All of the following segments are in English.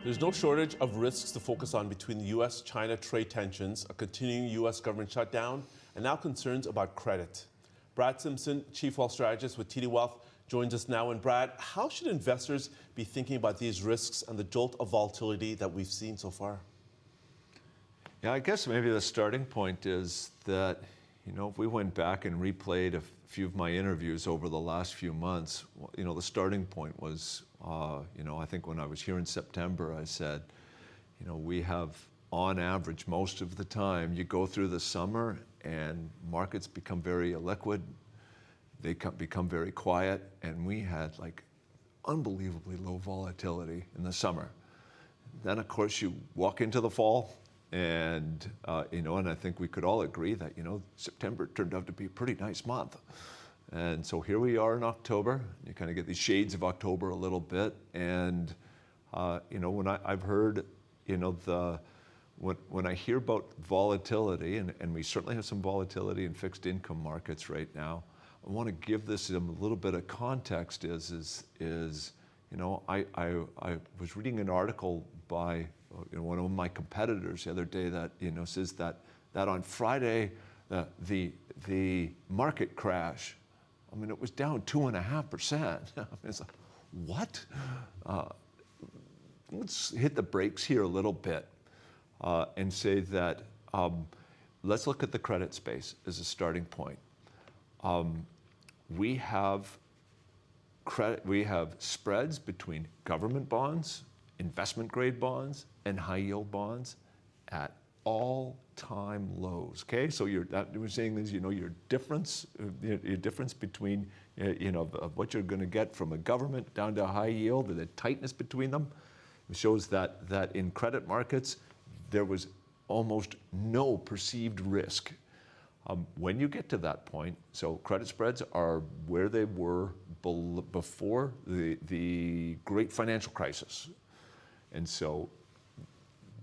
There's no shortage of risks to focus on between the U.S.-China trade tensions, a continuing U.S. government shutdown, and now concerns about credit. Brad Simpson, Chief Wealth Strategist with TD Wealth, joins us now. And Brad, how should investors be thinking about these risks and the jolt of volatility that we've seen so far? Yeah, I guess maybe the starting point is that, if we went back and replayed a few of my interviews over the last few months, the starting point was, I think when I was here in September, I said, we have, on average, most of the time, you go through the summer and markets become very illiquid, they become very quiet, and we had unbelievably low volatility in the summer. Then, of course, you walk into the fall, and and I think we could all agree that September turned out to be a pretty nice month. And so here we are in October. You kind of get these shades of October a little bit, and when I've heard when I hear about volatility, and we certainly have some volatility in fixed income markets right now, I want to give this a little bit of context. I was reading an article by one of my competitors the other day that says that on Friday the market crash, it was down 2.5%. It's like, what? Let's hit the brakes here a little bit and say that let's look at the credit space as a starting point. We have spreads between government bonds, investment grade bonds, and high yield bonds at all-time lows. Okay, so we're saying is your difference between of what you're going to get from a government down to a high yield, and the tightness between them shows that in credit markets there was almost no perceived risk. When you get to that point, so credit spreads are where they were before the great financial crisis. And so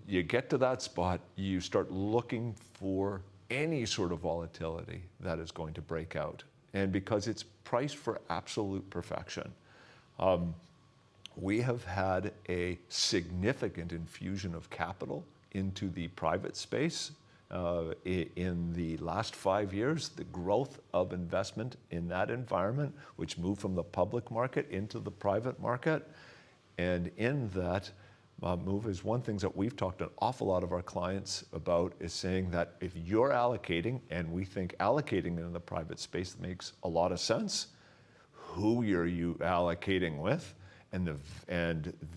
you get to that spot, you start looking for any sort of volatility that is going to break out. And because it's priced for absolute perfection, we have had a significant infusion of capital into the private space. In the last 5 years, the growth of investment in that environment, which moved from the public market into the private market, and in that move is one thing that we've talked to an awful lot of our clients about, is saying that if you're allocating, and we think allocating in the private space makes a lot of sense, who are you allocating with, and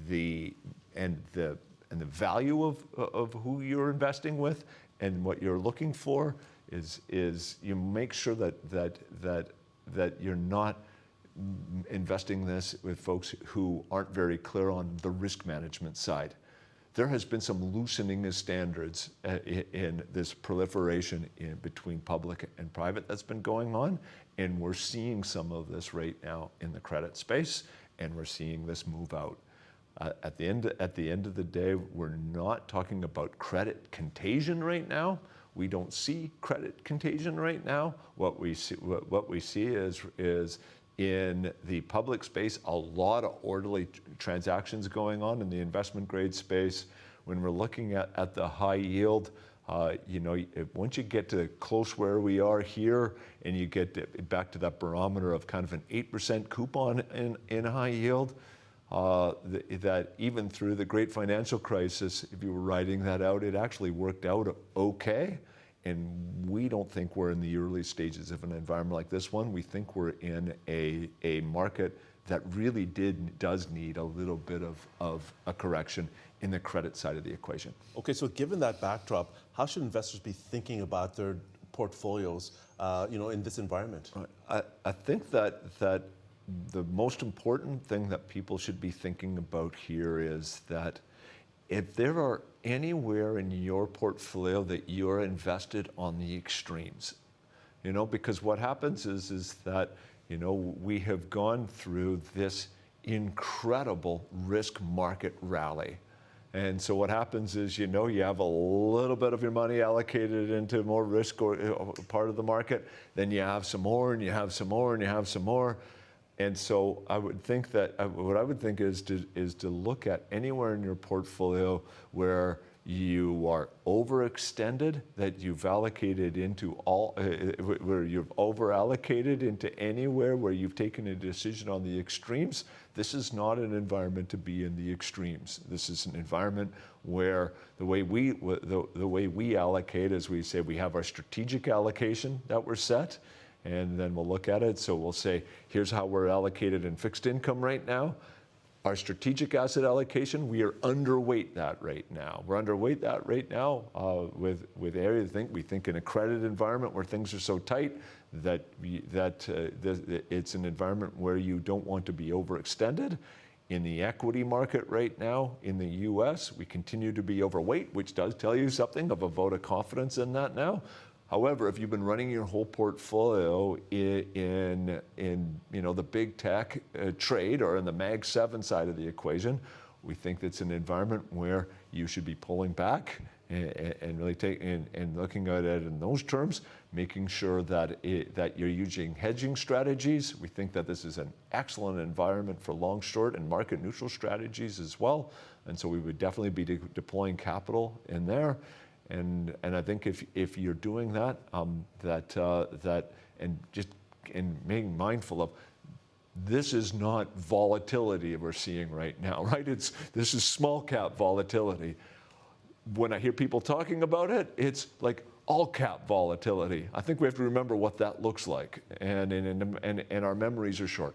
the value of who you're investing with. And what you're looking for is you make sure that you're not investing this with folks who aren't very clear on the risk management side. There has been some loosening of standards in this proliferation between public and private that's been going on, and we're seeing some of this right now in the credit space, and we're seeing this move out. At the end of the day, we're not talking about credit contagion right now. We don't see credit contagion right now. What we see is in the public space, a lot of orderly transactions going on in the investment grade space. When we're looking at the high yield, once you get to close where we are here, and you get back to that barometer of kind of an 8% coupon in high yield, that even through the great financial crisis, if you were writing that out, it actually worked out okay. And we don't think we're in the early stages of an environment like this one. We think we're in a market that really does need a little bit of a correction in the credit side of the equation. Okay, so given that backdrop, how should investors be thinking about their portfolios, in this environment? I think that the most important thing that people should be thinking about here is that if there are anywhere in your portfolio that you're invested on the extremes, because what happens is that, we have gone through this incredible risk market rally. And so what happens is, you have a little bit of your money allocated into more risk or part of the market, then you have some more, and you have some more, and you have some more. And so I would think that what I would think is to look at anywhere in your portfolio where you are overextended, that you've allocated into where you've over allocated into anywhere where you've taken a decision on the extremes. This is not an environment to be in the extremes. This is an environment where the way we allocate, as we say, we have our strategic allocation that we're set, and then we'll look at it. So we'll say, here's how we're allocated in fixed income right now. Our strategic asset allocation, we are underweight that right now. We're underweight that right now with areas. We think in a credit environment where things are so tight that it's an environment where you don't want to be overextended. In the equity market right now in the U.S., we continue to be overweight, which does tell you something of a vote of confidence in that now. However, if you've been running your whole portfolio in the big tech trade or in the Mag 7 side of the equation, we think that's an environment where you should be pulling back and really and looking at it in those terms, making sure that you're using hedging strategies. We think that this is an excellent environment for long, short, and market neutral strategies as well. And so we would definitely be deploying capital in there. And I think if you're doing that, and being mindful of, this is not volatility we're seeing right now, right? This is small cap volatility. When I hear people talking about it, it's like all cap volatility. I think we have to remember what that looks like, and our memories are short.